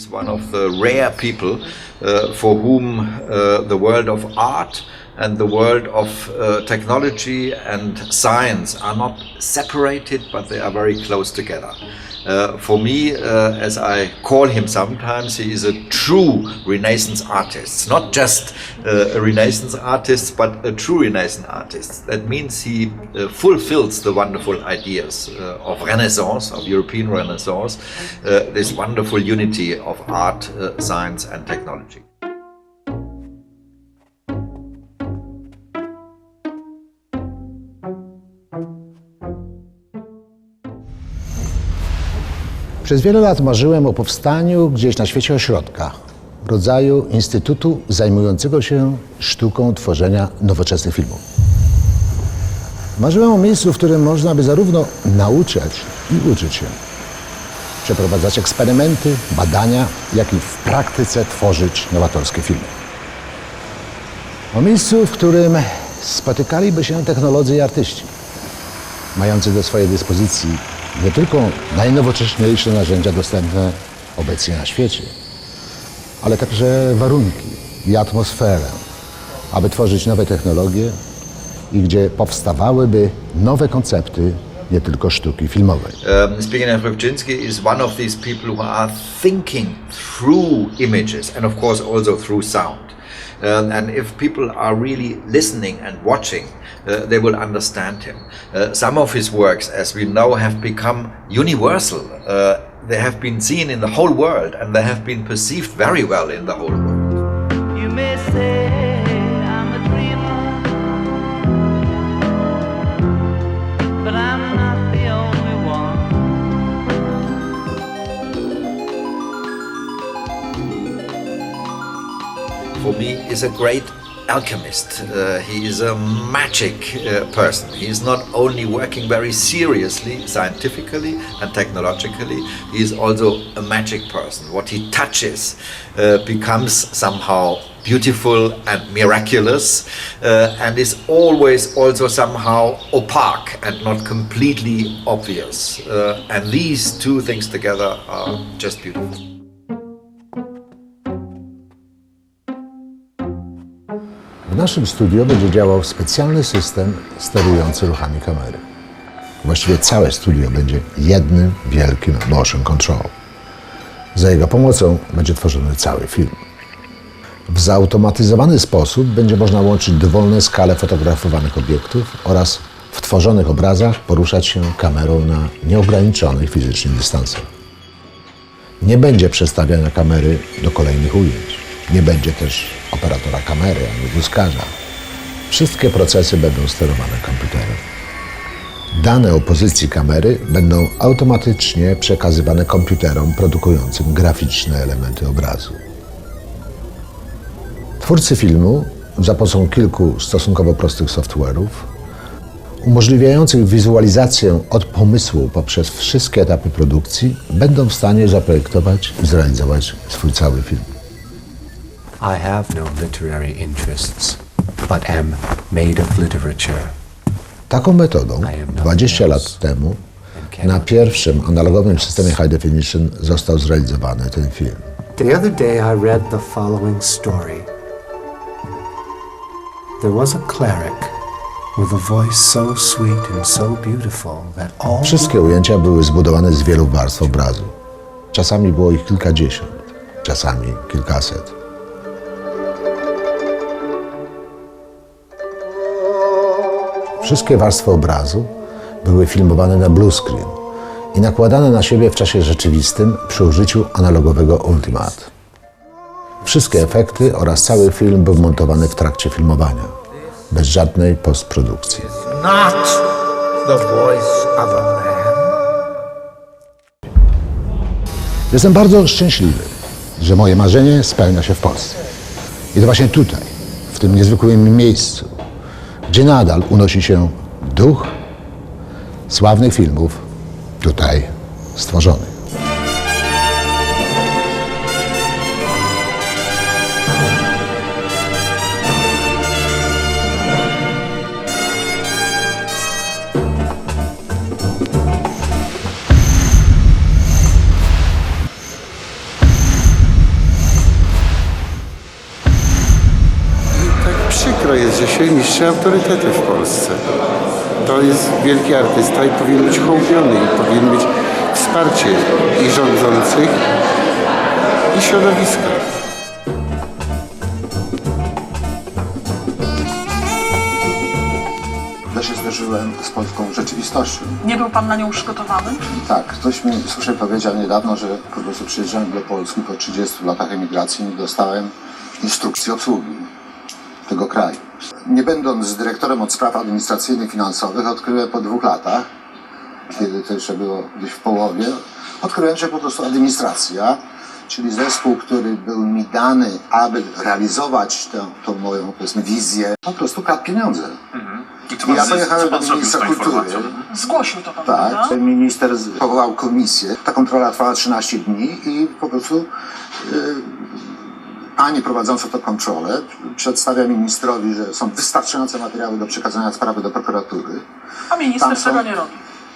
is one of the rare people for whom the world of art and the world of technology and science are not separated, but they are very close together. For me, as I call him sometimes, he is a true Renaissance artist. Not just a Renaissance artist, but a true Renaissance artist. That means he fulfills the wonderful ideas of Renaissance, of European Renaissance, this wonderful unity of art, science and technology. Przez wiele lat marzyłem o powstaniu gdzieś na świecie ośrodka, rodzaju instytutu zajmującego się sztuką tworzenia nowoczesnych filmów. Marzyłem o miejscu, w którym można by zarówno nauczać i uczyć się, przeprowadzać eksperymenty, badania, jak i w praktyce tworzyć nowatorskie filmy. O miejscu, w którym spotykaliby się technolodzy i artyści, mający do swojej dyspozycji nie tylko najnowocześniejsze narzędzia dostępne obecnie na świecie, ale także warunki i atmosferę, aby tworzyć nowe technologie i gdzie powstawałyby nowe koncepty, nie tylko sztuki filmowej. Zbigniew Rybczynski is one of these people who are thinking through images and of course also through sound. And if people are really listening and watching, they will understand him. Some of his works, as we know, have become universal. They have been seen in the whole world and they have been perceived very well in the whole world. You may say I'm a dreamer, but I'm not the only one. For me, is a great alchemist. He is a magic person. He is not only working very seriously, scientifically and technologically, he is also a magic person. What he touches becomes somehow beautiful and miraculous and is always also somehow opaque and not completely obvious. And these two things together are just beautiful. W naszym studio będzie działał specjalny system sterujący ruchami kamery. Właściwie całe studio będzie jednym wielkim motion control. Za jego pomocą będzie tworzony cały film. W zautomatyzowany sposób będzie można łączyć dowolne skale fotografowanych obiektów oraz w tworzonych obrazach poruszać się kamerą na nieograniczonych fizycznie dystansach. Nie będzie przestawiania kamery do kolejnych ujęć. Nie będzie też operatora kamery ani wózkarza. Wszystkie procesy będą sterowane komputerem. Dane o pozycji kamery będą automatycznie przekazywane komputerom produkującym graficzne elementy obrazu. Twórcy filmu za pomocą kilku stosunkowo prostych software'ów umożliwiających wizualizację od pomysłu poprzez wszystkie etapy produkcji będą w stanie zaprojektować i zrealizować swój cały film. I have no literary interests, but am made of literature. Taką metodą 20 lat temu na pierwszym analogowym systemie High Definition został zrealizowany ten film. The other day I read the following story. There was a cleric with a voice so sweet and so beautiful that all... Wszystkie ujęcia były zbudowane z wielu warstw obrazu. Czasami było ich kilkadziesiąt, czasami kilkaset. Wszystkie warstwy obrazu były filmowane na blue screen i nakładane na siebie w czasie rzeczywistym przy użyciu analogowego Ultimate. Wszystkie efekty oraz cały film był montowany w trakcie filmowania, bez żadnej postprodukcji. Not the voice of a man. Jestem bardzo szczęśliwy, że moje marzenie spełnia się w Polsce. I to właśnie tutaj, w tym niezwykłym miejscu, gdzie nadal unosi się duch sławnych filmów tutaj stworzonych. Dojedzie się niższe autorytety w Polsce. To jest wielki artysta i powinien być hołubiony i powinien mieć wsparcie i rządzących, i środowiska. Ja się zderzyłem z polską rzeczywistością. Nie był pan na nią przygotowany? Tak, ktoś mi, słyszę, powiedział niedawno, że po prostu przyjeżdżałem do Polski po 30 latach emigracji i nie dostałem instrukcji obsługi tego kraju. Nie będąc dyrektorem od spraw administracyjnych i finansowych, odkryłem po 2 latach, kiedy to jeszcze było gdzieś w połowie, odkryłem, że po prostu administracja, czyli zespół, który był mi dany, aby realizować tą moją, powiedzmy, wizję, po prostu kradł pieniądze. I ja pojechałem do ministra kultury. Zgłosił to pan, Tak, prawda? minister powołał komisję. Ta kontrola trwała 13 dni i po prostu pani prowadząca tę kontrolę przedstawia ministrowi, że są wystarczające materiały do przekazania sprawy do prokuratury. A minister Tam są- tego nie robi.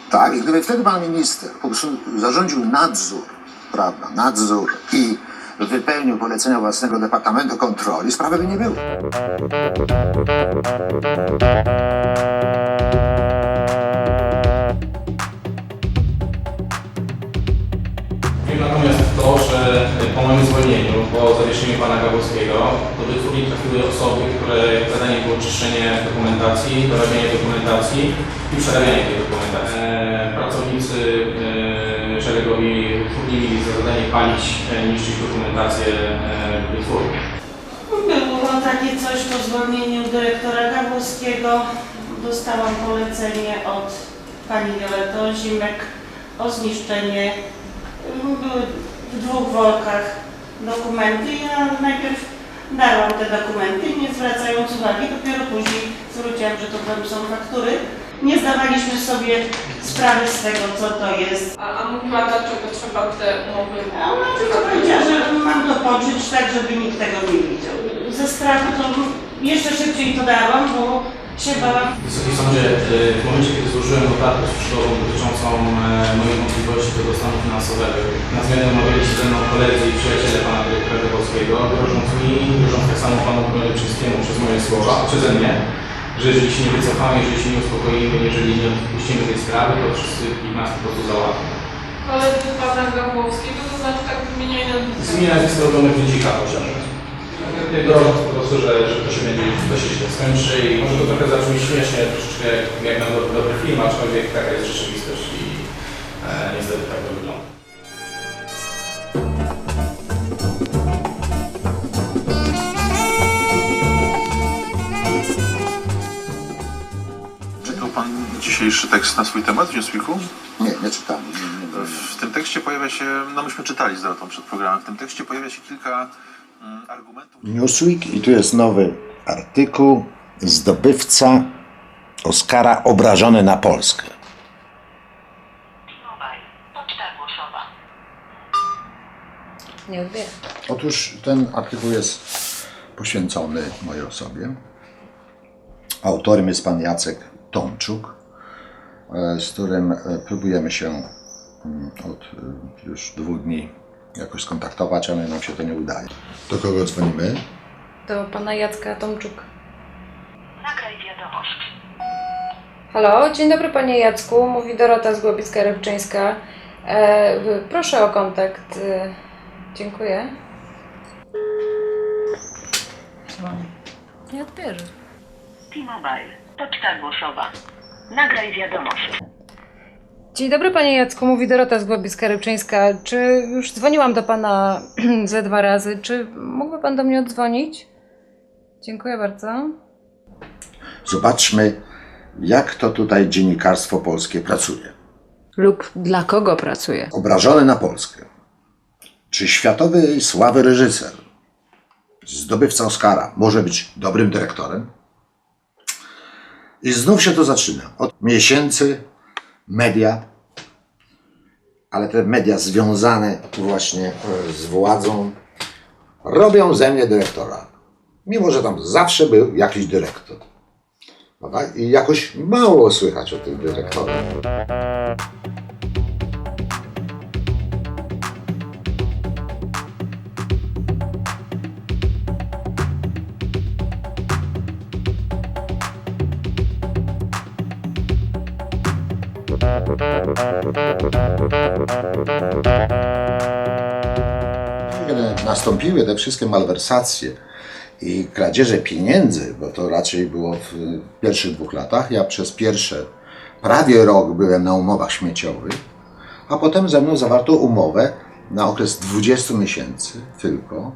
Tak, i gdyby wtedy pan minister po prostu zarządził nadzór, prawda, nadzór i wypełnił polecenia własnego Departamentu Kontroli, sprawy by nie było. Wiem natomiast to, że po moim zwolnieniu, po zawieszeniu pana Gawłowskiego, do wytwórni trafiły osoby, które zadanie było czyszczenie dokumentacji, dorabianie dokumentacji i przerabianie tej dokumentacji. Pracownicy szeregowi wytwórni mieli za zadanie palić, niszczyć dokumentację wytwórni. Było takie coś po zwolnieniu dyrektora Gawłowskiego. Dostałam polecenie od pani Violety Zimek o zniszczenie. Były w 2 workach dokumenty. Ja najpierw dałam te dokumenty, nie zwracając uwagi, dopiero później zwróciłam, że to tam są faktury. Nie zdawaliśmy sobie sprawy z tego, co to jest. A mówiła, dlaczego trzeba te umowy? A ona tylko powiedziała, że mam to poczuć tak, żeby nikt tego nie widział. Ze strachu to jeszcze szybciej to dałam, bo się bałam. Wysoki Sądzie, w momencie, kiedy złożyłem notatkę sprzedażową dotyczącą moich możliwości do stanu finansowego, na zmianę umawiali się ze mną koledzy i przyjaciele pana dyrektora Gawłowskiego, grożąc tak samo panu Chmielewczyńskiemu przez moje słowa, przeze mnie, że jeżeli się nie wycofamy, jeżeli się nie uspokoimy, jeżeli nie odpuścimy tej sprawy, to wszyscy nas po prostu załatwią. Ale pana Gawłowskiego, to znaczy tak wymieniaj nazwisko. Zmienia nazwisko robione w dzika posiadać. Grożąc po prostu, że to się będzie, to się źle skończy i może to trochę zabrzmi śmiesznie, troszeczkę jak na dobry film, aczkolwiek taka jest rzeczywistość i niestety tak to wygląda. Czytał pan dzisiejszy tekst na swój temat w Newsweeku? Nie czytałem. W tym tekście pojawia się, no myśmy czytali z Dorotą przed programem, w tym tekście pojawia się kilka argumentów. Newsweek i tu jest nowy artykuł. Zdobywca Oscara obrażony na Polskę. Poczta głosowa. Nie odbiera. Otóż ten artykuł jest poświęcony mojej osobie. Autorem jest pan Jacek Tomczuk, z którym próbujemy się od już 2 dni jakoś skontaktować, ale nam się to nie udaje. Do kogo dzwonimy? Do pana Jacka Tomczuk. Nagraj wiadomość. Halo, dzień dobry panie Jacku, mówi Dorota z Głowicka-Rybczyńska. Proszę o kontakt. Dziękuję. Nie odbierze. T-Mobile. Poczta głosowa. Nagraj wiadomość. Dzień dobry panie Jacku, mówi Dorota z Głowicka-Rybczyńska. Czy już dzwoniłam do pana ze 2 razy? Czy mógłby pan do mnie oddzwonić? Dziękuję bardzo. Zobaczmy, jak to tutaj dziennikarstwo polskie pracuje. Lub dla kogo pracuje? Obrażony na Polskę. Czy światowej sławy reżyser, zdobywca Oscara, może być dobrym dyrektorem? I znów się to zaczyna. Od miesięcy media, ale te media związane właśnie z władzą, robią ze mnie dyrektora. Mimo że tam zawsze był jakiś dyrektor. No tak? I jakoś mało słychać o tym dyrektorze. Kiedy nastąpiły te wszystkie malwersacje i kradzieże pieniędzy, bo to raczej było w pierwszych 2 latach, ja przez pierwsze prawie rok byłem na umowach śmieciowych, a potem ze mną zawarto umowę na okres 20 miesięcy tylko.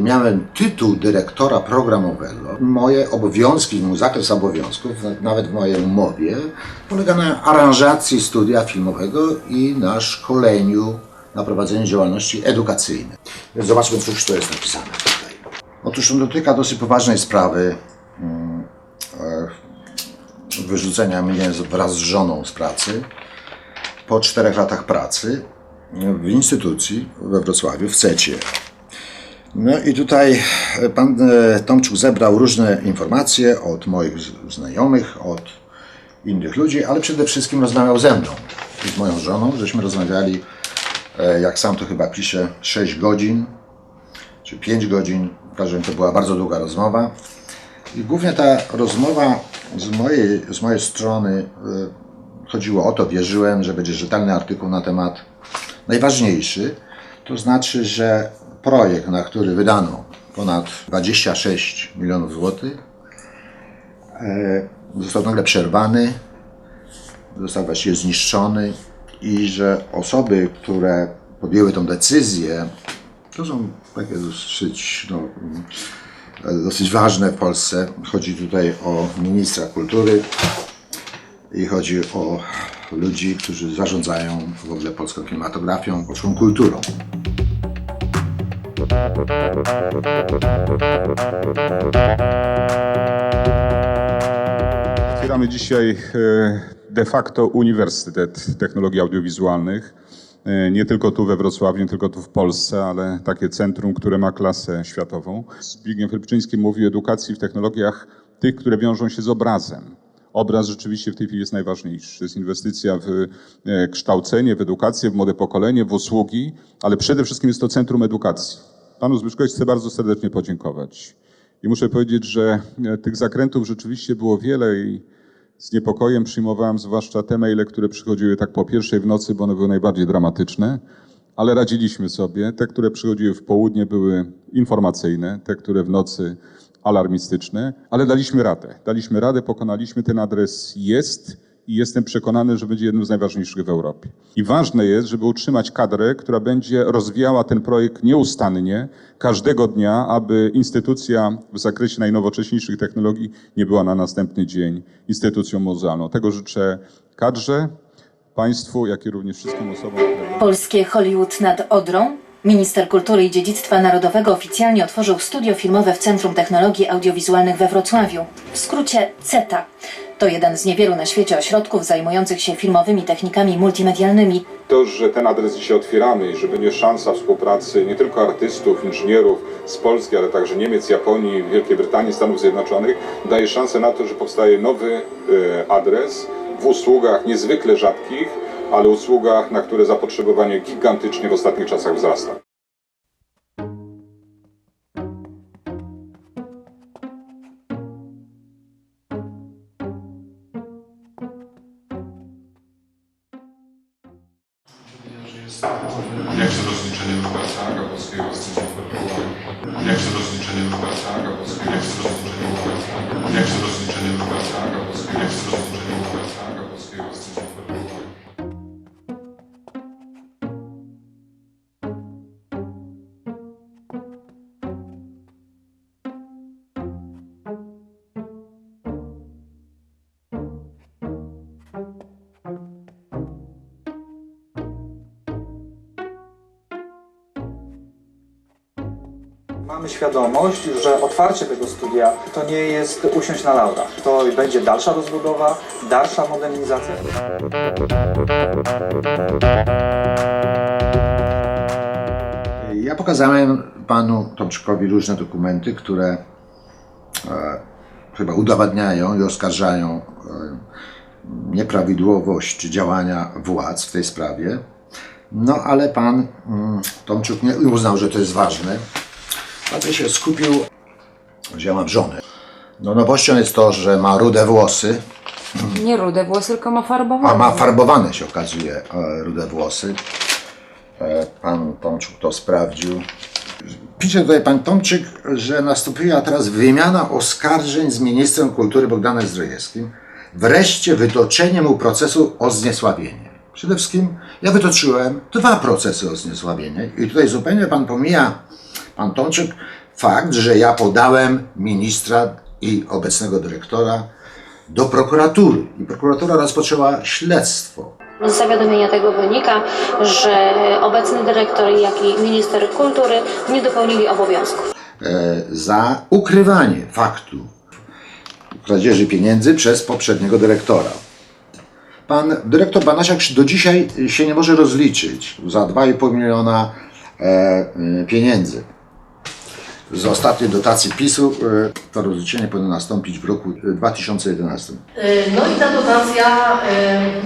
Miałem tytuł dyrektora programowego. Moje obowiązki, mój zakres obowiązków, nawet w mojej umowie, polega na aranżacji studia filmowego i na szkoleniu, na prowadzeniu działalności edukacyjnej. Więc zobaczmy, cóż to jest napisane tutaj. Otóż on dotyka dosyć poważnej sprawy wyrzucenia mnie wraz z żoną z pracy po 4 latach pracy w instytucji we Wrocławiu, w CET-ie. No i tutaj pan Tomczuk zebrał różne informacje od moich znajomych, od innych ludzi, ale przede wszystkim rozmawiał ze mną i z moją żoną. Żeśmy rozmawiali, jak sam to chyba pisze, 6 godzin czy 5 godzin. W każdym razie to była bardzo długa rozmowa. I głównie ta rozmowa z mojej strony chodziło o to, wierzyłem, że będzie rzetelny artykuł na temat najważniejszy, to znaczy, że projekt, na który wydano ponad 26 milionów złotych, został nagle przerwany, został właściwie zniszczony i że osoby, które podjęły tą decyzję, to są takie dosyć ważne w Polsce. Chodzi tutaj o ministra kultury i chodzi o ludzi, którzy zarządzają w ogóle polską kinematografią, polską kulturą. Otwieramy dzisiaj de facto Uniwersytet Technologii Audiowizualnych. Nie tylko tu we Wrocławiu, nie tylko tu w Polsce, ale takie centrum, które ma klasę światową. Zbigniew Rybczyński mówi o edukacji w technologiach tych, które wiążą się z obrazem. Obraz rzeczywiście w tej chwili jest najważniejszy. To jest inwestycja w kształcenie, w edukację, w młode pokolenie, w usługi, ale przede wszystkim jest to centrum edukacji. Panu Zbyszkowi chcę bardzo serdecznie podziękować. I muszę powiedzieć, że tych zakrętów rzeczywiście było wiele i z niepokojem przyjmowałem zwłaszcza te maile, które przychodziły tak po 1:00 w nocy, bo one były najbardziej dramatyczne, ale radziliśmy sobie. Te, które przychodziły w południe, były informacyjne, te, które w nocy alarmistyczne, ale daliśmy radę, pokonaliśmy, ten adres jest i jestem przekonany, że będzie jednym z najważniejszych w Europie. I ważne jest, żeby utrzymać kadrę, która będzie rozwijała ten projekt nieustannie, każdego dnia, aby instytucja w zakresie najnowocześniejszych technologii nie była na następny dzień instytucją muzealną. Tego życzę kadrze, państwu, jak i również wszystkim osobom. Polskie Hollywood nad Odrą. Minister Kultury i Dziedzictwa Narodowego oficjalnie otworzył studio filmowe w Centrum Technologii Audiowizualnych we Wrocławiu. W skrócie CETA. To jeden z niewielu na świecie ośrodków zajmujących się filmowymi technikami multimedialnymi. To, że ten adres dzisiaj otwieramy i że będzie szansa współpracy nie tylko artystów, inżynierów z Polski, ale także Niemiec, Japonii, Wielkiej Brytanii, Stanów Zjednoczonych, daje szansę na to, że powstaje nowy adres w usługach niezwykle rzadkich, ale usługach, na które zapotrzebowanie gigantycznie w ostatnich czasach wzrasta. Jak się rozliczenie Roberta Gabowskiego z tym zaproponowaniem? Jak się rozliczenie Roberta Gabowskiego? Jak się rozliczenie Roberta? Jak się rozliczenie Roberta Gabowskiego? Jak się rozliczenie Roberta Gabowskiego z tym zaproponowaniem? Mamy świadomość, że otwarcie tego studia to nie jest usiąść na laurach. To będzie dalsza rozbudowa, dalsza modernizacja. Ja pokazałem panu Tomczykowi różne dokumenty, które chyba udowadniają i oskarżają nieprawidłowość działania władz w tej sprawie. No ale pan Tomczuk nie uznał, że to jest ważne. Bardziej się skupił, że ja mam żonę. No nowością jest to, że ma rude włosy Nie rude włosy, tylko ma farbowane. A ma farbowane, się okazuje, rude włosy. Pan Tomczyk to sprawdził. Pisze tutaj pan Tomczyk, że nastąpiła teraz wymiana oskarżeń z ministrem kultury Bogdanem Zdrojewskim. Wreszcie wytoczenie mu procesu o zniesławienie. Przede wszystkim ja wytoczyłem 2 procesy o zniesławienie i tutaj zupełnie pan pomija, pan Tomczyk, fakt, że ja podałem ministra i obecnego dyrektora do prokuratury i prokuratura rozpoczęła śledztwo. Z zawiadomienia tego wynika, że obecny dyrektor, jak i minister kultury nie dopełnili obowiązków. Za ukrywanie faktu kradzieży pieniędzy przez poprzedniego dyrektora. Pan dyrektor Banasiak do dzisiaj się nie może rozliczyć za 2,5 miliona pieniędzy. Z ostatniej dotacji PiS-u to rozliczenie powinno nastąpić w roku 2011. No i ta dotacja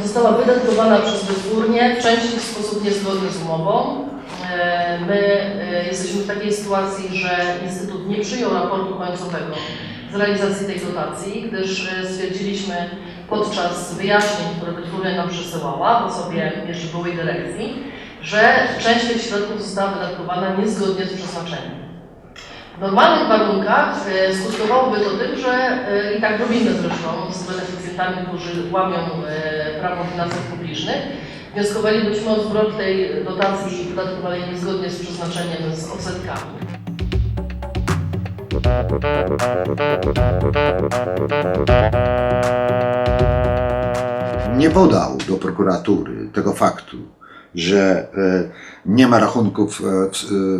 została wydatkowana przez wytwórnię w części w sposób niezgodny z umową. My jesteśmy w takiej sytuacji, że Instytut nie przyjął raportu końcowego z realizacji tej dotacji, gdyż stwierdziliśmy podczas wyjaśnień, które wytwórnia nam przesyłała w osobie jeszcze byłej dyrekcji, że część tych środków została wydatkowana niezgodnie z przeznaczeniem. W normalnych warunkach skutkowałoby to tym, że i tak robimy zresztą z beneficjentami, którzy łamią prawo finansów publicznych, wnioskowalibyśmy o zwrot tej dotacji wydatkowanej niezgodnie z przeznaczeniem z odsetkami. Nie podał do prokuratury tego faktu, że nie ma rachunków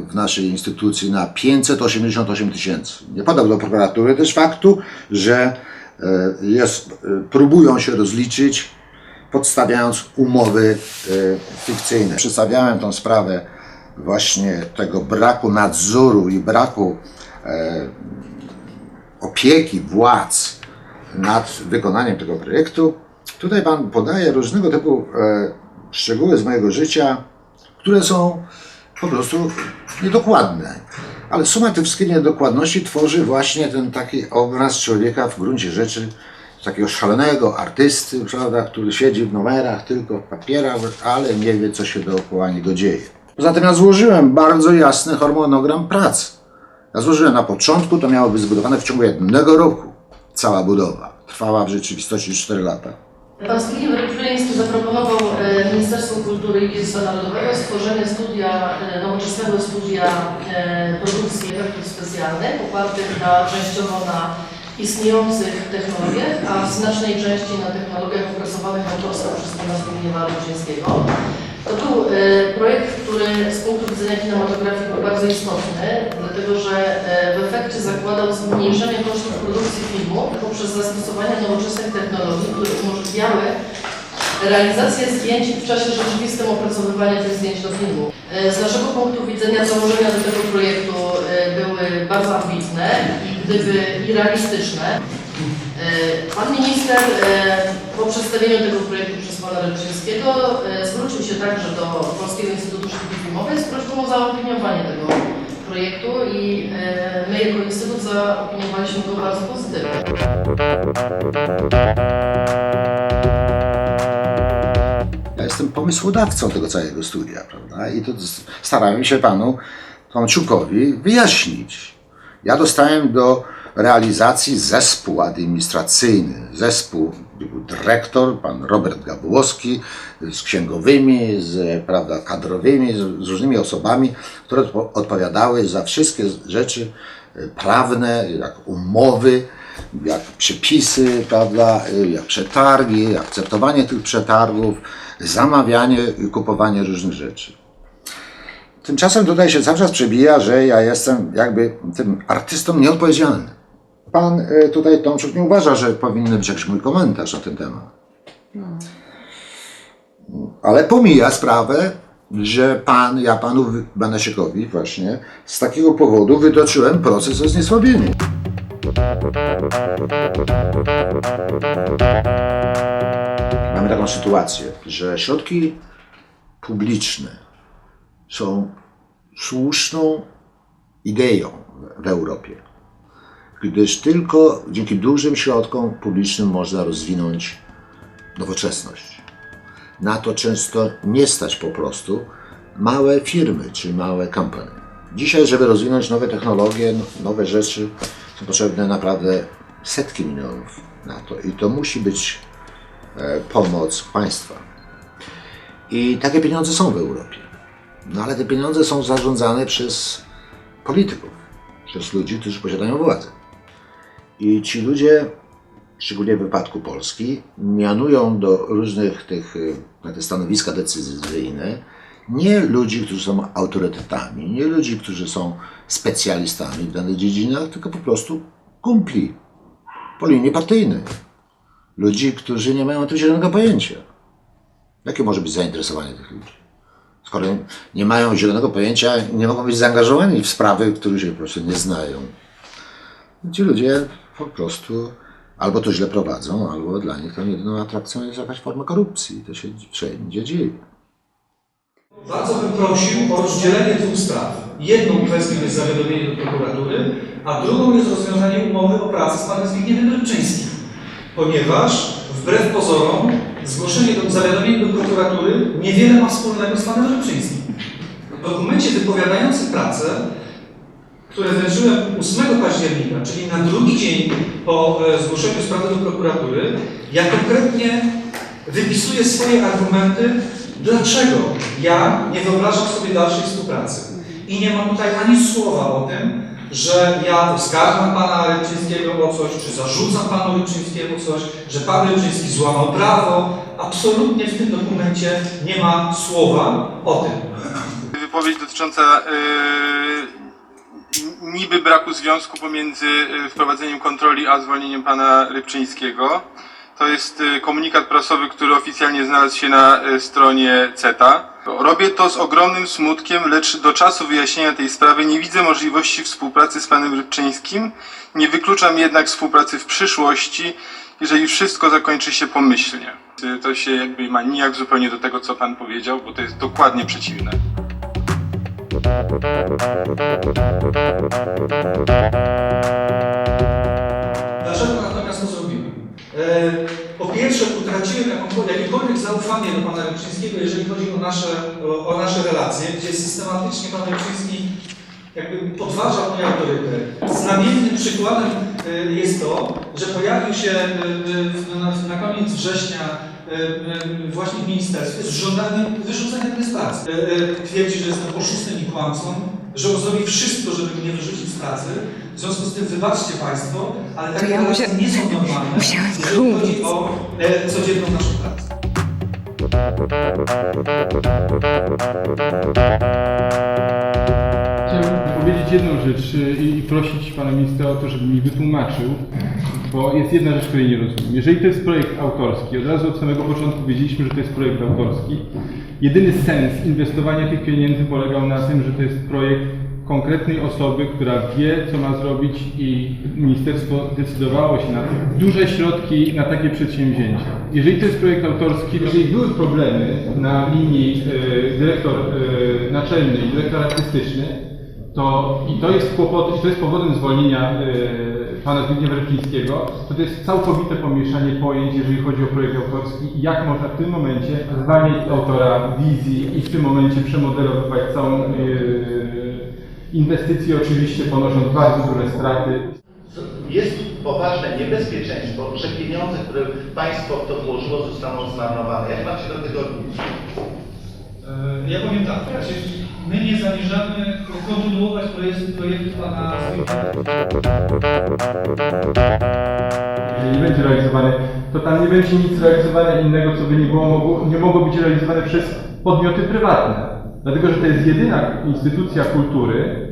w naszej instytucji na 588 tysięcy. Nie podał do prokuratury też faktu, że próbują się rozliczyć, podstawiając umowy fikcyjne. Przedstawiałem tę sprawę właśnie tego braku nadzoru i braku opieki władz nad wykonaniem tego projektu. Tutaj pan podaje różnego typu szczegóły z mojego życia, które są po prostu niedokładne. Ale suma tych wszystkich niedokładności tworzy właśnie ten taki obraz człowieka w gruncie rzeczy, takiego szalonego artysty, prawda, który siedzi w numerach, tylko w papierach, ale nie wie, co się dookoła niego dzieje. Poza tym ja złożyłem bardzo jasny harmonogram pracy. Ja złożyłem na początku, to miało być zbudowane w ciągu 1 roku. Cała budowa. Trwała w rzeczywistości 4 lata. Pan Zbigniew Rypczyński zaproponował Ministerstwu Kultury i Dziedzictwa Narodowego stworzenie nowoczesnego studia produkcji efektów specjalnych, opartych częściowo na istniejących technologiach, a w znacznej części na technologiach opracowanych autorstwo przez pana Zbigniewa Rypczyńskiego. To był projekt, który z punktu widzenia kinematografii był bardzo istotny, dlatego że w efekcie zakładał zmniejszenie kosztów produkcji filmu poprzez zastosowanie nowoczesnych technologii, które umożliwiały realizację zdjęć w czasie rzeczywistym opracowywania tych zdjęć do filmu. Z naszego punktu widzenia założenia do tego projektu były bardzo ambitne i realistyczne. Pan minister po przedstawieniu tego projektu przez pana Rypczyńskiego zwrócił się także do Polskiego Instytutu Sztuki Filmowej z prośbą o zaopiniowanie tego projektu i my jako Instytut zaopiniowaliśmy go bardzo pozytywnie. Ja jestem pomysłodawcą tego całego studia, prawda? I to starałem się panu Tomczykowi wyjaśnić. Ja dostałem do realizacji zespół administracyjny. Zespół, był dyrektor, pan Robert Gabłowski, z księgowymi, z kadrowymi, z różnymi osobami, które odpowiadały za wszystkie rzeczy prawne, jak umowy, jak przepisy, prawda, jak przetargi, akceptowanie tych przetargów, zamawianie i kupowanie różnych rzeczy. Tymczasem tutaj się cały czas przebija, że ja jestem jakby tym artystą nieodpowiedzialnym. Pan tutaj, Tomczyk, nie uważa, że powinien być jakiś mój komentarz na ten temat. Ale pomija sprawę, że ja panu Banasiakowi właśnie z takiego powodu wytoczyłem proces o zniesławienie. Mamy taką sytuację, że środki publiczne są słuszną ideą w Europie. gdyż tylko dzięki dużym środkom publicznym można rozwinąć nowoczesność. Na to często nie stać po prostu małe firmy czy małe company. Dzisiaj, żeby rozwinąć nowe technologie, nowe rzeczy, są potrzebne naprawdę setki milionów na to i to musi być pomoc państwa. I takie pieniądze są w Europie. No ale te pieniądze są zarządzane przez polityków, przez ludzi, którzy posiadają władzę. I ci ludzie, szczególnie w wypadku Polski, mianują do różnych na te stanowiska decyzyjne nie ludzi, którzy są autorytetami, nie ludzi, którzy są specjalistami w danych dziedzinach, tylko po prostu kumpli po linii partyjnej. Ludzi, którzy nie mają o tym zielonego pojęcia. Jakie może być zainteresowanie tych ludzi? Skoro nie mają zielonego pojęcia, nie mogą być zaangażowani w sprawy, których się po prostu nie znają. Ci ludzie po prostu albo to źle prowadzą, albo dla nich tą jedyną atrakcją jest jakaś forma korupcji. To się wszędzie dzieje. Bardzo bym prosił o rozdzielenie dwóch spraw. Jedną kwestią jest zawiadomienie do prokuratury, a drugą jest rozwiązanie umowy o pracę z panem Zbigniewem Rybczyńskim. Ponieważ wbrew pozorom zawiadomienie do prokuratury niewiele ma wspólnego z panem Rybczyńskim. W dokumencie wypowiadającym pracę, które wręczyłem 8 października, czyli na drugi dzień po zgłoszeniu sprawy do prokuratury, ja konkretnie wypisuję swoje argumenty, dlaczego ja nie wyobrażam sobie dalszej współpracy. I nie ma tutaj ani słowa o tym, że ja oskarżam pana Rybczyńskiego o coś, czy zarzucam panu Rybczyńskiemu coś, że pan Rybczyński złamał prawo. Absolutnie w tym dokumencie nie ma słowa o tym. Wypowiedź dotycząca niby braku związku pomiędzy wprowadzeniem kontroli a zwolnieniem pana Rybczyńskiego. To jest komunikat prasowy, który oficjalnie znalazł się na stronie CETA. Robię to z ogromnym smutkiem, lecz do czasu wyjaśnienia tej sprawy nie widzę możliwości współpracy z panem Rybczyńskim. Nie wykluczam jednak współpracy w przyszłości, jeżeli wszystko zakończy się pomyślnie. To się jakby ma nijak zupełnie do tego, co pan powiedział, bo to jest dokładnie przeciwne. Dlaczego natomiast to zrobiłem? Po pierwsze, utraciłem jakiekolwiek zaufanie do pana Rybczyńskiego, jeżeli chodzi o nasze relacje, gdzie systematycznie pan Rybczyński jakby podważał mój autorytet. Znamiennym przykładem jest to, że pojawił się na koniec września właśnie w ministerstwie z żądaniem wyrzucenia mnie z pracy. Twierdzi, że jestem oszustem i kłamcą, że on zrobi wszystko, żeby mnie wyrzucić z pracy. W związku z tym wybaczcie państwo, ale takie relacje nie są normalne, jeżeli chodzi o codzienną naszą pracę. Chciałbym powiedzieć jedną rzecz i prosić pana ministra o to, żeby mi wytłumaczył, bo jest jedna rzecz, której nie rozumiem. Jeżeli to jest projekt autorski, od razu od samego początku wiedzieliśmy, że to jest projekt autorski. Jedyny sens inwestowania tych pieniędzy polegał na tym, że to jest projekt konkretnej osoby, która wie, co ma zrobić i ministerstwo decydowało się na duże środki na takie przedsięwzięcia. Jeżeli to jest projekt autorski, jeżeli były problemy na linii dyrektor naczelny i dyrektor artystyczny, to jest powodem zwolnienia pana Zbigniewa Rybczyńskiego, to jest całkowite pomieszanie pojęć, jeżeli chodzi o projekt autorski i jak można w tym momencie zwalniać autora wizji i w tym momencie przemodelować całą inwestycje, oczywiście ponosząc bardzo duże straty. Jest poważne niebezpieczeństwo, że pieniądze, które państwo w to włożyło, zostaną zmarnowane. Jak pan się do tego odnieść? Ja powiem tak, my nie zamierzamy kontynuować projektu pana Jeżeli nie będzie realizowane, to tam nie będzie nic realizowane innego, co by nie mogło być realizowane przez podmioty prywatne. Dlatego, że to jest jedyna instytucja kultury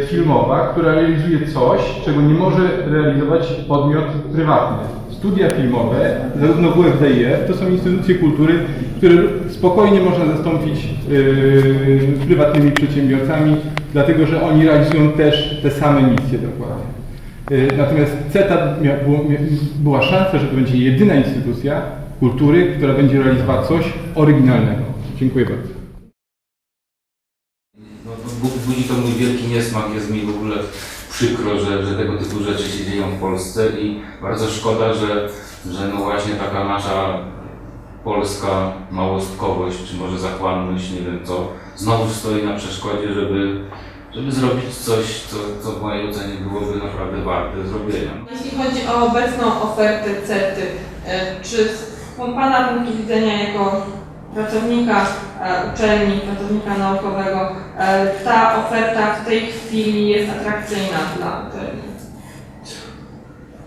filmowa, która realizuje coś, czego nie może realizować podmiot prywatny. Studia filmowe, zarówno WFD i IF, to są instytucje kultury, które spokojnie można zastąpić prywatnymi przedsiębiorcami, dlatego że oni realizują też te same misje dokładnie. Natomiast CETA była szansa, że to będzie jedyna instytucja kultury, która będzie realizowała coś oryginalnego. Dziękuję bardzo. Budzi to mój wielki niesmak, jest mi w ogóle przykro, że tego typu rzeczy się dzieją w Polsce i bardzo szkoda, że no właśnie taka nasza polska małostkowość, czy może zachłanność, nie wiem co, znowu stoi na przeszkodzie, żeby zrobić coś, co w mojej ocenie byłoby naprawdę warte zrobienia. Jeśli chodzi o obecną ofertę CETY, czy z Pana punktu widzenia jako pracownika uczelni, pracownika naukowego, ta oferta w tej chwili jest atrakcyjna dla uczelni?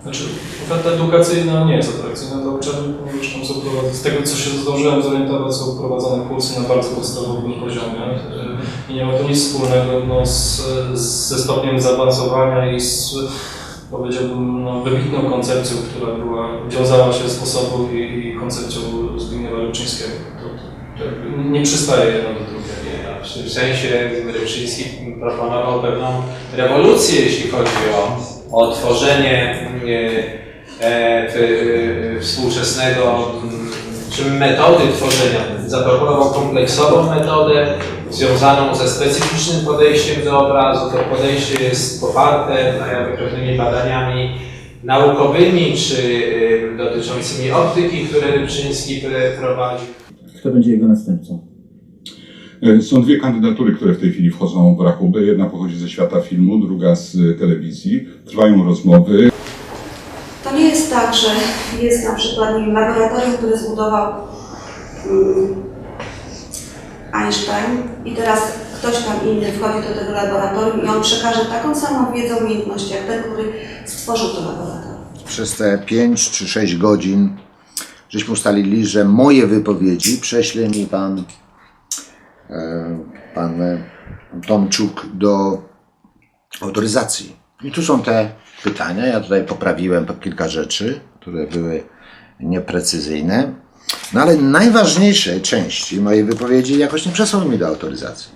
Znaczy, oferta edukacyjna nie jest atrakcyjna dla uczelni, ponieważ tam są z tego co się zdążyłem zorientować, są prowadzone kursy na bardzo podstawowym poziomie i nie ma to nic wspólnego ze stopniem zaawansowania i z, powiedziałbym, wybitną koncepcją, która wiązała się z osobą i koncepcją Zbigniewa Rybczyńskiego. To nie przystaje jedno do drugiego. W sensie Rybczyński proponował pewną rewolucję, jeśli chodzi o tworzenie współczesnego, czy metody tworzenia. Zaproponował kompleksową metodę związaną ze specyficznym podejściem do obrazu. To podejście jest poparte pewnymi badaniami naukowymi, czy dotyczącymi optyki, które Rybczyński prowadzi. Kto będzie jego następcą? Są dwie kandydatury, które w tej chwili wchodzą w rachubę. Jedna pochodzi ze świata filmu, druga z telewizji. Trwają rozmowy. To nie jest tak, że jest na przykład laboratorium, które zbudował Einstein i teraz ktoś tam inny wchodzi do tego laboratorium i on przekaże taką samą wiedzę, umiejętność jak ten, który stworzył to laboratorium. Przez te 5 czy 6 godzin żeśmy ustalili, że moje wypowiedzi prześle mi pan Tomczuk do autoryzacji. I tu są te pytania. Ja tutaj poprawiłem kilka rzeczy, które były nieprecyzyjne. No ale najważniejsze części mojej wypowiedzi jakoś nie przesłał mi do autoryzacji.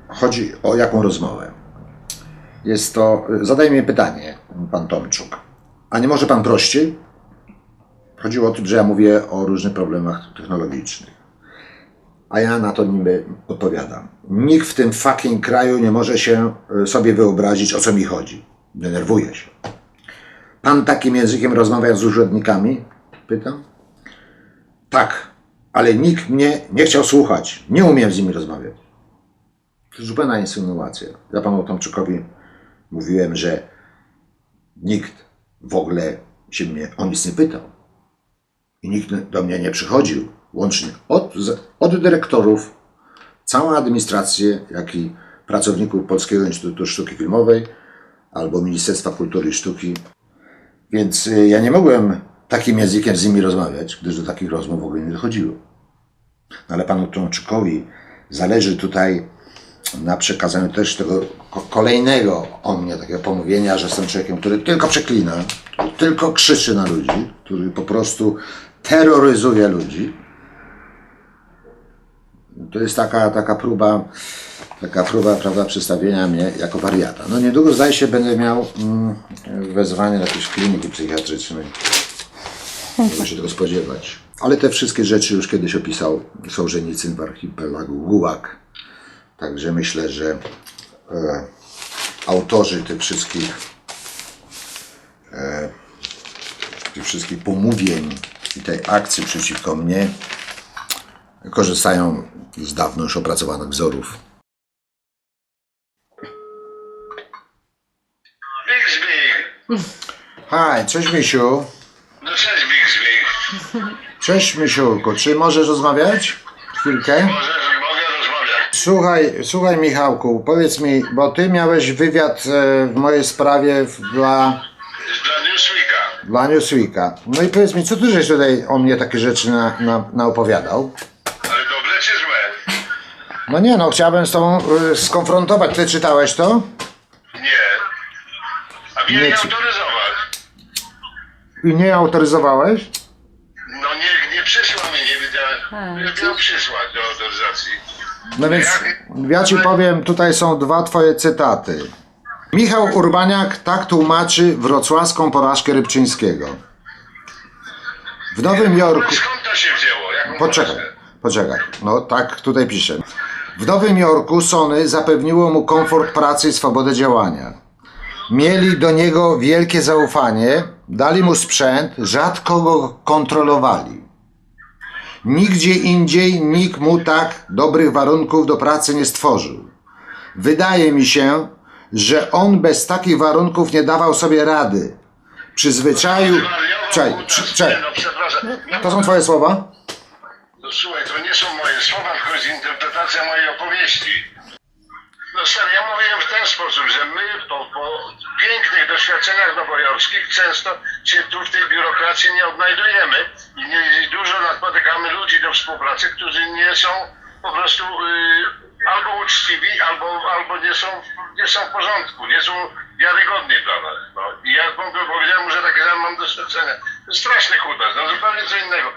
Chodzi o jaką rozmowę? Jest to... Zadaje mi pytanie, pan Tomczuk. A nie może pan prościej? Chodziło o to, że ja mówię o różnych problemach technologicznych. A ja na to niby odpowiadam. Nikt w tym fucking kraju nie może się sobie wyobrazić, o co mi chodzi. Denerwuję się. Pan takim językiem rozmawia z urzędnikami? Pytam. Tak, ale nikt mnie nie chciał słuchać. Nie umiem z nimi rozmawiać. To zupełna insynuacja. Ja panu Tomczykowi mówiłem, że nikt w ogóle się mnie o nic nie pytał. I nikt do mnie nie przychodził. Łącznie od dyrektorów, całą administrację, jak i pracowników Polskiego Instytutu Sztuki Filmowej albo Ministerstwa Kultury i Sztuki. Więc ja nie mogłem takim językiem z nimi rozmawiać, gdyż do takich rozmów w ogóle nie dochodziło. No ale panu Tomczykowi zależy tutaj na przekazaniu też tego kolejnego o mnie takiego pomówienia, że jestem człowiekiem, który tylko przeklina, tylko krzyczy na ludzi, który po prostu terroryzuje ludzi. To jest taka próba, prawda, przedstawienia mnie jako wariata. No niedługo, zdaje się, będę miał wezwanie do jakiejś kliniki psychiatrycznej. Mogę się tego spodziewać. Ale te wszystkie rzeczy już kiedyś opisał Sołżenicyn w archipelagu Gułag. Także myślę, że autorzy tych wszystkich pomówień i tej akcji przeciwko mnie korzystają z dawno już opracowanych wzorów. Hej, cześć Misiu. No cześć Big. Cześć Misiulku, czy możesz rozmawiać? Chwilkę? Mogę rozmawiać. Słuchaj Michałku, powiedz mi, bo ty miałeś wywiad w mojej sprawie dla Newsweeka. No i powiedz mi, co ty żeś tutaj o mnie takie rzeczy naopowiadał? Ale dobre czy złe? No nie, no chciałbym z tobą skonfrontować. Ty czytałeś to? Nie. A mnie nie autoryzować. I nie autoryzowałeś? No nie przysłał mi, nie wiedziałem. Miał przysłać do autoryzacji. No więc ja ci powiem, tutaj są dwa twoje cytaty. Michał Urbaniak tak tłumaczy wrocławską porażkę Rybczyńskiego. W Nowym Jorku... Skąd to się wzięło? Poczekaj. No tak tutaj pisze. W Nowym Jorku Sony zapewniło mu komfort pracy i swobodę działania. Mieli do niego wielkie zaufanie, dali mu sprzęt, rzadko go kontrolowali. Nigdzie indziej nikt mu tak dobrych warunków do pracy nie stworzył. Wydaje mi się, że on bez takich warunków nie dawał sobie rady. Przyzwyczaił... Czekaj. No przepraszam. To są twoje słowa? No słuchaj, to nie są moje słowa, tylko jest interpretacja mojej opowieści. No stary, ja mówiłem w ten sposób, że my po pięknych doświadczeniach nowojorskich często się tu w tej biurokracji nie odnajdujemy i dużo napotykamy ludzi do współpracy, którzy nie są po prostu albo uczciwi, albo nie są w porządku, nie są wiarygodni dla nas. No. I ja powiedziałem mu, że takie mam doświadczenia. To jest straszny chudas, no zupełnie co innego.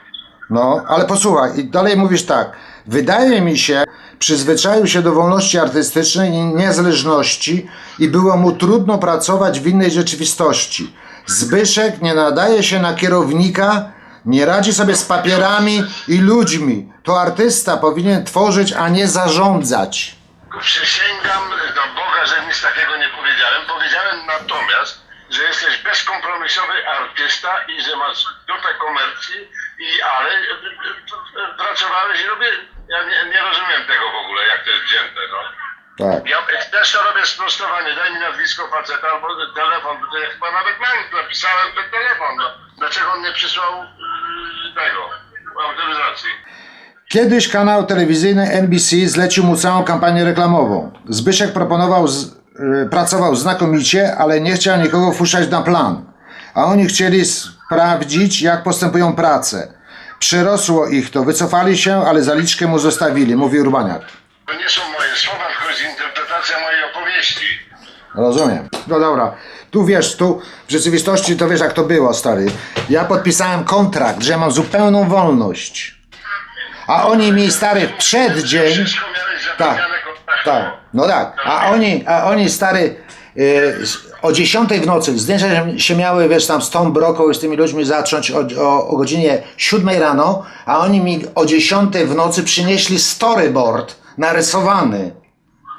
No, ale posłuchaj, i dalej mówisz tak. Wydaje mi się, przyzwyczaił się do wolności artystycznej i niezależności i było mu trudno pracować w innej rzeczywistości. Zbyszek nie nadaje się na kierownika, nie radzi sobie z papierami i ludźmi. To artysta powinien tworzyć, a nie zarządzać. Przysięgam do Boga, że nic takiego nie powiedziałem. Powiedziałem natomiast, że jesteś bezkompromisowy artysta i że masz dupę komercji, ale pracowałeś i robię. Ja nie rozumiem tego w ogóle, jak to jest wzięte. No. Tak. Ja też to robię sprostowanie, daj mi nazwisko faceta albo telefon, bo to ja chyba nawet mam, napisałem ten telefon. No. Dlaczego on nie przysłał tego, autoryzacji? Kiedyś kanał telewizyjny NBC zlecił mu całą kampanię reklamową. Zbyszek pracował znakomicie, ale nie chciał nikogo wpuszczać na plan. A oni chcieli sprawdzić, jak postępują prace. Przyrosło ich to, wycofali się, ale zaliczkę mu zostawili, mówi Urbaniak. To nie są moje słowa, tylko jest interpretacja mojej opowieści. Rozumiem. No dobra. Tu wiesz, w rzeczywistości to wiesz, jak to było, stary. Ja podpisałem kontrakt, że mam zupełną wolność. A oni mi, stary, w przeddzień... Tak, no tak. A oni stary, o 10 w nocy, zdjęcia się miały, wiesz, tam z tą broką i z tymi ludźmi zacząć o godzinie 7 rano, a oni mi o 10 w nocy przynieśli storyboard narysowany.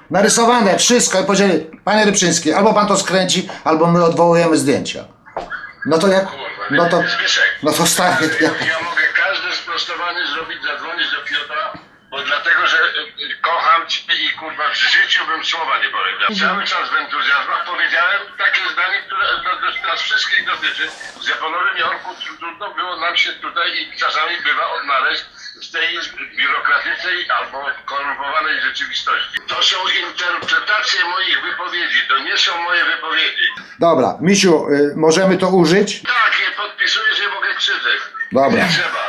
Narysowane wszystko i powiedzieli, panie Rybczyński, albo pan to skręci, albo my odwołujemy zdjęcia. No to jak? No to stary. Ja mogę każde sprostowanie zrobić, zadzwonić do Piotra, bo dlatego, że kocham cię i kurwa w życiu bym słowa nie powiedział. Cały czas w entuzjazmach powiedziałem takie zdanie, które nas wszystkich dotyczy, że po Nowym Jorku trudno było nam się tutaj i czasami bywa odnaleźć w tej biurokratycznej albo korumpowanej rzeczywistości. To są interpretacje moich wypowiedzi, to nie są moje wypowiedzi. Dobra, Misiu, możemy to użyć? Tak, je podpisuję, że mogę krzyczeć. Dobra. Nie trzeba.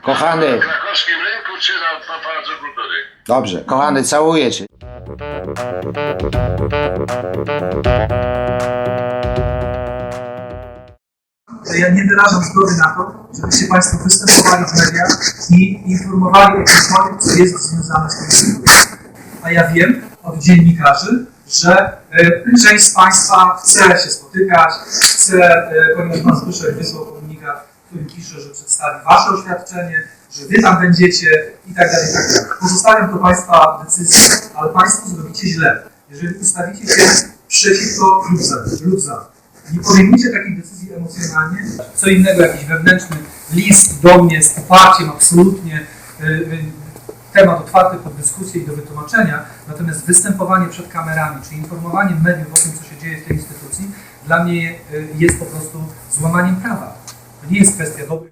Kochany. Na krakowskim rynku czy na Pałacu Kultury. Dobrze, kochany, całuję cię. Ja nie wyrażam zgody na to, żebyście Państwo występowali w mediach i informowali o czymkolwiek, co jest związane z tym studium. A ja wiem od dziennikarzy, że część z Państwa chce się spotykać, ponieważ Pan Zbyszek wysłał komunikat, w którym pisze, że przedstawi Wasze oświadczenie, że Wy tam będziecie i tak dalej, i tak dalej. Pozostawiam to Państwa decyzji, ale Państwo zrobicie źle, jeżeli ustawicie się przeciwko lub za. Nie podejmujcie takich decyzji emocjonalnie. Co innego, jakiś wewnętrzny list do mnie z poparciem, absolutnie temat otwarty pod dyskusję i do wytłumaczenia, natomiast występowanie przed kamerami, czy informowanie mediów o tym, co się dzieje w tej instytucji, dla mnie jest po prostu złamaniem prawa. To nie jest kwestia dobrych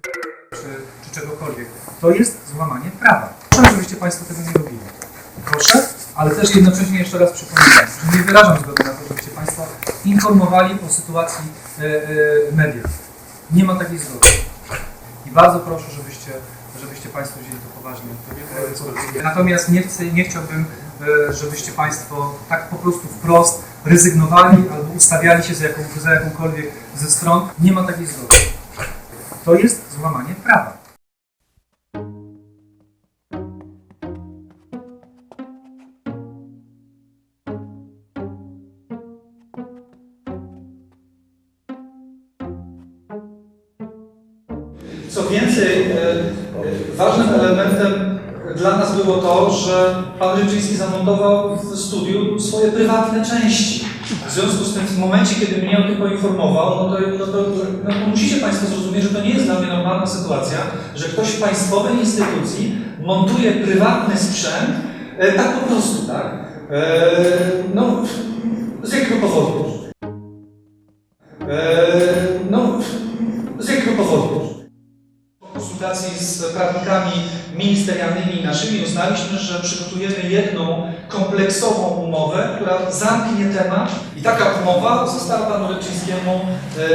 czy czegokolwiek. To jest złamanie prawa. Proszę, żebyście Państwo tego nie robili. Proszę, ale też jednocześnie jeszcze raz przypominam, że nie wyrażam zgody na to, żebyście Państwo informowali o sytuacji mediów. Nie ma takiej zgody. I bardzo proszę, żebyście Państwo wzięli to poważnie. Natomiast nie chciałbym, żebyście Państwo tak po prostu wprost rezygnowali albo ustawiali się za jakąkolwiek ze stron. Nie ma takiej zgody. To jest złamanie prawa. Co więcej, ważnym elementem dla nas było to, że pan Rybczyński zamontował w studiu swoje prywatne części. W związku z tym, w momencie, kiedy mnie o tym poinformował, no musicie Państwo zrozumieć, że to nie jest dla mnie normalna sytuacja, że ktoś w państwowej instytucji montuje prywatny sprzęt tak po prostu, tak? No, z jakiego powodu? Z jakiego powodu? Po konsultacji z prawnikami ministerialnymi i naszymi uznaliśmy, że przygotujemy jedną kompleksową umowę, która zamknie temat i taka umowa została panu Rybczyńskiemu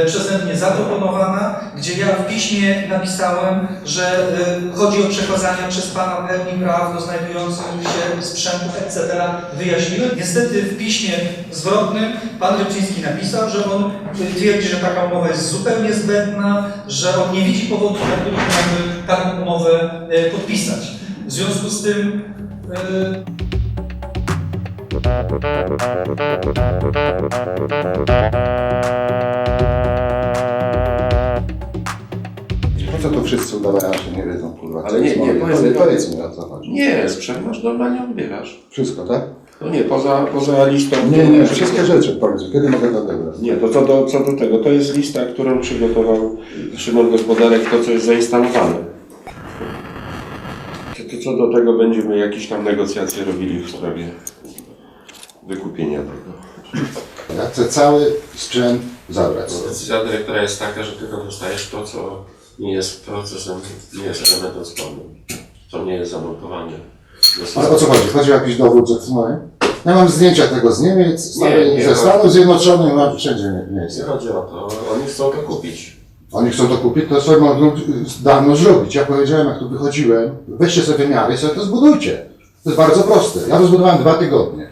przeze mnie zaproponowana, gdzie ja w piśmie napisałem, że chodzi o przekazanie przez pana pełni praw do znajdujących się sprzętów, etc. Wyjaśniłem. Niestety w piśmie zwrotnym pan Rybczyński napisał, że on twierdzi, że taka umowa jest zupełnie zbędna, że on nie widzi powodu, dla których miałby taką umowę podpisać. W związku z tym Po co to wszyscy udawają, że nie wiedzą, kurwa? Ale nie, powiedz mi o co chodzi. Nie, sprzęt masz normalnie odbierasz. Wszystko, tak? No nie, poza listą... Nie, wszystkie rzeczy powiedz, kiedy mogę do tego? Nie, to co do tego, to jest lista, którą przygotował Szymon Gospodarek, to co jest zainstalowane. To co do tego będziemy jakieś tam negocjacje robili w sprawie wykupienia tego. Ja chcę cały sprzęt zabrać. Decyzja dyrektora jest taka, że tylko dostajesz to, co nie jest procesem, nie jest elementem spornym. To nie jest zamontowanie. Ale o co chodzi? Chodzi o jakiś dowód zatrzymania? Ja mam zdjęcia tego z Niemiec, Nie, ze Stanów Zjednoczonych, mam wszędzie miejsce. Nie chodzi o to, oni chcą to kupić. Oni chcą to kupić, to sobie mogą dawno zrobić. Ja powiedziałem, jak tu wychodziłem, weźcie sobie wymiary i sobie to zbudujcie. To jest bardzo proste. Ja to zbudowałem 2 tygodnie.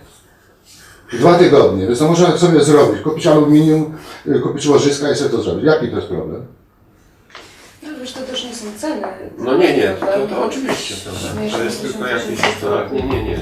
2 tygodnie, więc to można sobie zrobić. Kupić aluminium, kupić łożyska i sobie to zrobić. Jaki to jest problem? No wiesz, to też nie są ceny. No nie, to oczywiście. To jest tylko jakiś... Nie.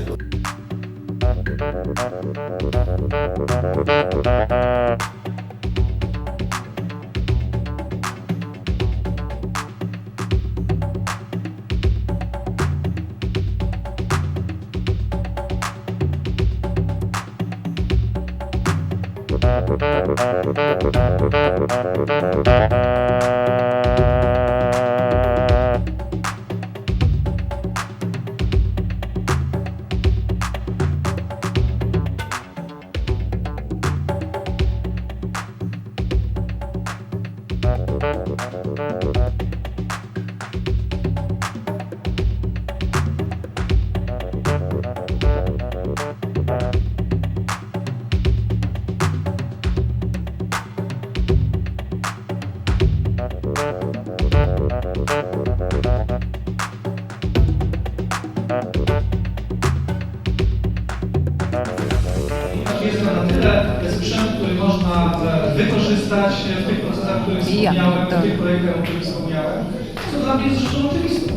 Jest to na tyle sprzęt, który można wykorzystać w tych procesach, o których wspomniałem, w tych projektach, o których wspomniałem, co dla mnie jest rzeczą oczywistą.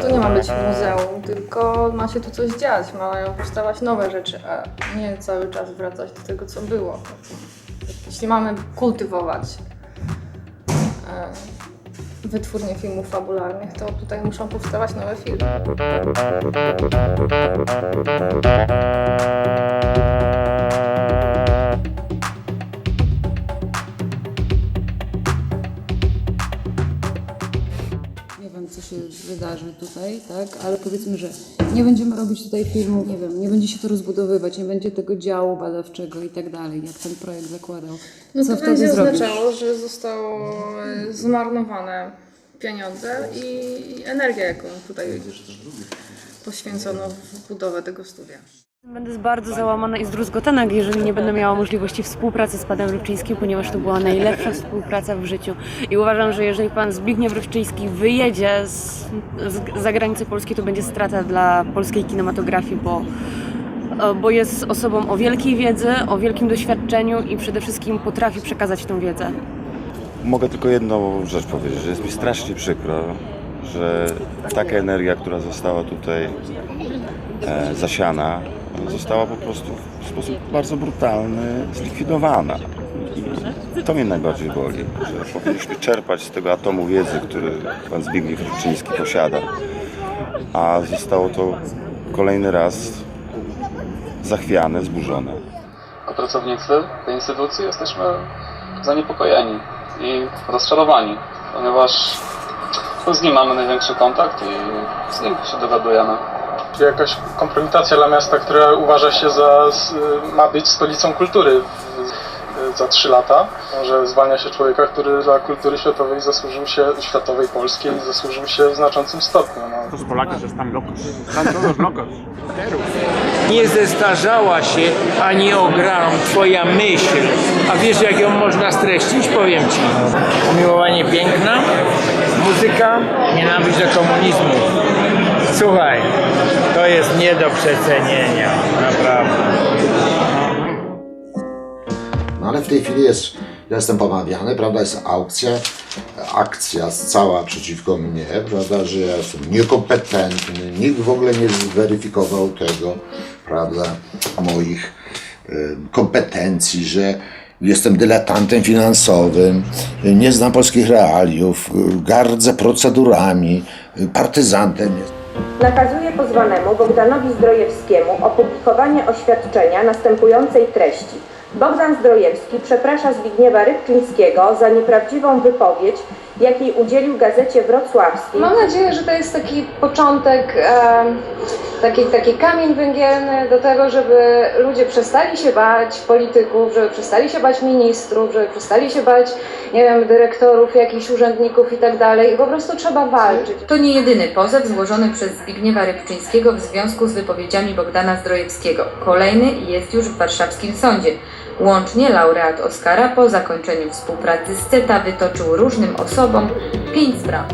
To nie ma być muzeum, tylko ma się tu coś dziać, mają powstawać nowe rzeczy, a nie cały czas wracać do tego, co było. Jeśli mamy kultywować wytwórnie filmów fabularnych, to tutaj muszą powstawać nowe filmy. Nie wiem, co się wydarzy tutaj, tak? Ale powiedzmy, że nie będziemy robić tutaj filmów, nie wiem, nie będzie się to rozbudowywać, nie będzie tego działu badawczego i tak dalej, jak ten projekt zakładał. No Co to wtedy będzie zrobisz? oznaczało, że zostało zmarnowane pieniądze i energia, jaką tutaj poświęcono w budowę tego studia. Będę bardzo załamana i zdruzgotana, jeżeli nie będę miała możliwości współpracy z panem Rybczyńskim, ponieważ to była najlepsza współpraca w życiu. I uważam, że jeżeli pan Zbigniew Rybczyński wyjedzie za granicę Polski, to będzie strata dla polskiej kinematografii, bo jest osobą o wielkiej wiedzy, o wielkim doświadczeniu i przede wszystkim potrafi przekazać tę wiedzę. Mogę tylko jedną rzecz powiedzieć, że jest mi strasznie przykro, że taka energia, która została tutaj zasiana, została po prostu w sposób bardzo brutalny zlikwidowana. I to mnie najbardziej boli, że powinniśmy czerpać z tego atomu wiedzy, który pan Zbigniew Rybczyński posiada, a zostało to kolejny raz zachwiane, zburzone. Jako pracownicy tej instytucji jesteśmy zaniepokojeni i rozczarowani, ponieważ z nim mamy największy kontakt i z nim się dogadujemy. Jakaś kompromitacja dla miasta, które uważa się ma być stolicą kultury za 3 lata, że zwalnia się człowieka, który dla kultury światowej zasłużył się, światowej, polskiej, zasłużył się w znaczącym stopniu. To z Polaków, że tam locos. Tam todos locos. Nie zestarzała się ani o gram twoja myśl. A wiesz, jak ją można streścić? Powiem ci. Umiłowanie piękna, muzyka, nienawiść do komunizmu. Słuchaj, to jest nie do przecenienia, naprawdę. No ale w tej chwili ja jestem pomawiany, prawda, jest akcja cała przeciwko mnie, prawda, że ja jestem niekompetentny, nikt w ogóle nie zweryfikował tego, prawda, moich kompetencji, że jestem dyletantem finansowym, nie znam polskich realiów, gardzę procedurami, partyzantem. Nakazuje pozwanemu Bogdanowi Zdrojewskiemu opublikowanie oświadczenia następującej treści. Bogdan Zdrojewski przeprasza Zbigniewa Rybczyńskiego za nieprawdziwą wypowiedź, jakiej udzielił gazecie wrocławskiej. Mam nadzieję, że to jest taki początek, taki kamień węgielny do tego, żeby ludzie przestali się bać polityków, żeby przestali się bać ministrów, żeby przestali się bać, nie wiem, dyrektorów, jakichś urzędników i tak dalej. I po prostu trzeba walczyć. To nie jedyny pozew złożony przez Zbigniewa Rybczyńskiego w związku z wypowiedziami Bogdana Zdrojewskiego. Kolejny jest już w warszawskim sądzie. Łącznie laureat Oscara po zakończeniu współpracy z CETA wytoczył różnym osobom 5 spraw.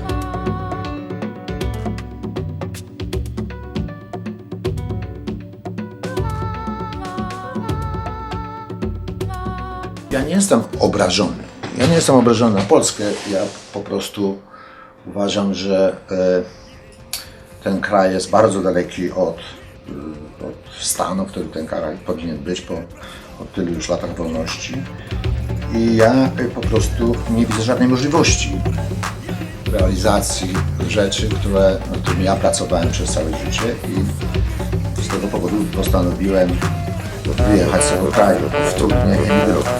Ja nie jestem obrażony. Ja nie jestem obrażony na Polskę. Ja po prostu uważam, że ten kraj jest bardzo daleki od stanu, w którym ten kraj powinien być po tylu już latach wolności. I ja po prostu nie widzę żadnej możliwości realizacji rzeczy, nad którymi ja pracowałem przez całe życie i z tego powodu postanowiłem wyjechać z tego kraju, wtrudnie emigrować.